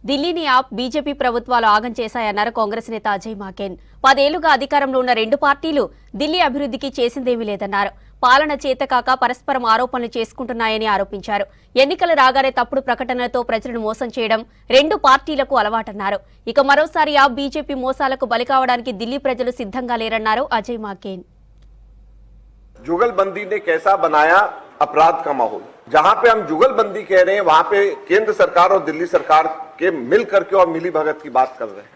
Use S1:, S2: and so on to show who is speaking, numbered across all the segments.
S1: ఢిల్లీని బీజేపీ ప్రభుత్వాలు ఆగం చేశాయన్నారు కాంగ్రెస్ నేత అజయ్ మాకెన్. 10 ఏళ్లుగా అధికారంలో ఉన్న రెండు పార్టీలు ఢిల్లీ అభివృద్ధికి చేసిందేమీ లేదన్నారు. పాలన చేతకాక పరస్పరం ఆరోపణలు చేసుకుంటున్నాయని ఆరోపించారు. ఎన్నికలు రాగానే తప్పుడు ప్రకటనలతో ప్రజలను మోసం చేయడం రెండు పార్టీలకు అలవాటన్నారు. ఇక మరోసారి బీజేపీ మోసాలకు బలి కావడానికి ఢిల్లీ ప్రజలు సిద్ధంగా లేరన్నారు అజయ్ మాకెన్.
S2: जुगलबंदी ने कैसा बनाया अपराध का माहौल। जहां पे हम जुगलबंदी कह रहे हैं वहां पे केंद्र सरकार और दिल्ली सरकार के मिल करके और मिली भगत की बात कर रहे हैं।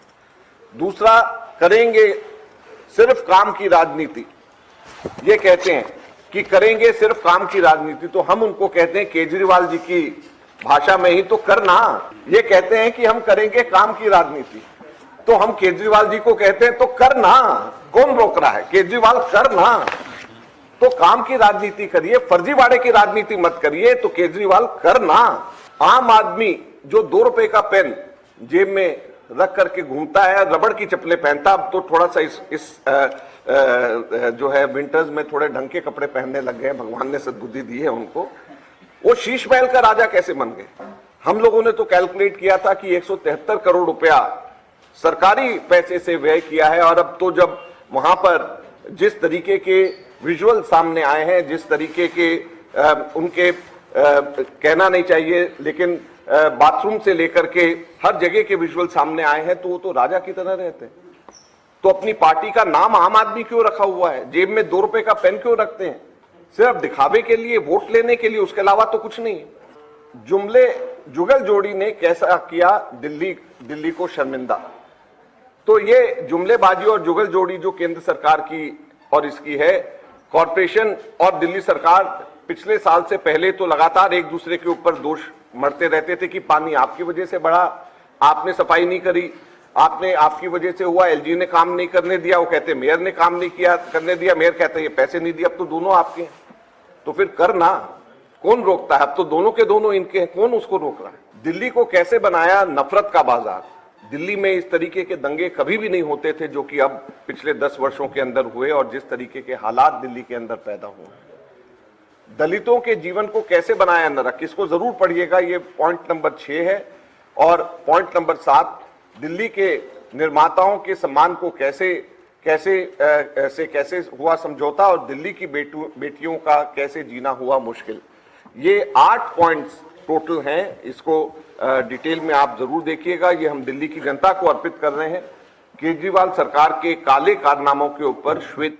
S2: दूसरा, करेंगे सिर्फ काम की राजनीति, ये कहते हैं कि करेंगे सिर्फ काम की राजनीति। तो हम उनको कहते हैं केजरीवाल जी की भाषा में ही तो करना। ये कहते हैं कि हम करेंगे काम की राजनीति, तो हम केजरीवाल जी को कहते हैं तो करना। कौन रोक रहा है? केजरीवाल करना। तो काम की राजनीति करिए, फर्जीवाड़े की राजनीति मत करिए। तो केजरीवाल करना। आम आदमी जो 2 रुपए का पेन जेब में रख करके घूमता है, रबड़ की चप्पलें पहनता, अब तो थोड़ा सा इस जो है विंटर्स में थोड़े ढंग के कपड़े पहनने लग गए, भगवान ने सद्बुद्धि दी है उनको। वो शीश महल का राजा कैसे बन गए? हम लोगों ने तो कैलकुलेट किया था कि 173 करोड़ रुपया सरकारी पैसे से व्यय किया है। और अब तो जब वहां पर जिस तरीके के विजुअल सामने आए हैं, जिस तरीके के उनके कहना नहीं चाहिए लेकिन बाथरूम से लेकर के हर जगह के विजुअल सामने आए हैं, तो वो तो राजा की तरह रहते हैं। तो अपनी पार्टी का नाम आम आदमी क्यों रखा हुआ है? जेब में 2 रुपए का पेन क्यों रखते हैं? सिर्फ दिखावे के लिए, वोट लेने के लिए, उसके अलावा तो कुछ नहीं। जुगल जोड़ी ने कैसा किया दिल्ली को शर्मिंदा। तो ये जुमलेबाजी और जुगल जोड़ी जो केंद्र सरकार की और इसकी है, कॉरपोरेशन और दिल्ली सरकार पिछले साल से पहले तो लगातार एक दूसरे के ऊपर दोष मढ़ते रहते थे कि पानी आपकी वजह से बढ़ा, आपने सफाई नहीं करी, आपकी वजह से हुआ, एलजी ने काम नहीं करने दिया। वो कहते मेयर ने काम नहीं किया करने दिया, मेयर कहते ये पैसे नहीं दिए। अब तो दोनों आपके हैं, तो फिर करना। कौन रोकता है? अब तो दोनों के दोनों इनके हैं, कौन उसको रोक रहा है? दिल्ली को कैसे बनाया नफरत का बाजार। दिल्ली में इस तरीके के दंगे कभी भी नहीं होते थे जो कि अब पिछले 10 वर्षों के अंदर हुए, और जिस तरीके के हालात दिल्ली के अंदर पैदा हुए। दलितों के जीवन को कैसे बनाया नरक, इसको जरूर पढ़िएगा। ये पॉइंट नंबर 6 है। और पॉइंट नंबर 7, दिल्ली के निर्माताओं के सम्मान को कैसे हुआ समझौता, और दिल्ली की बेटियों का कैसे जीना हुआ मुश्किल। ये 8 पॉइंट्स टोटल हैं। इसको डिटेल में आप जरूर देखिएगा। ये हम दिल्ली की जनता को अर्पित कर रहे हैं। केजरीवाल सरकार के काले कारनामों के ऊपर श्वेत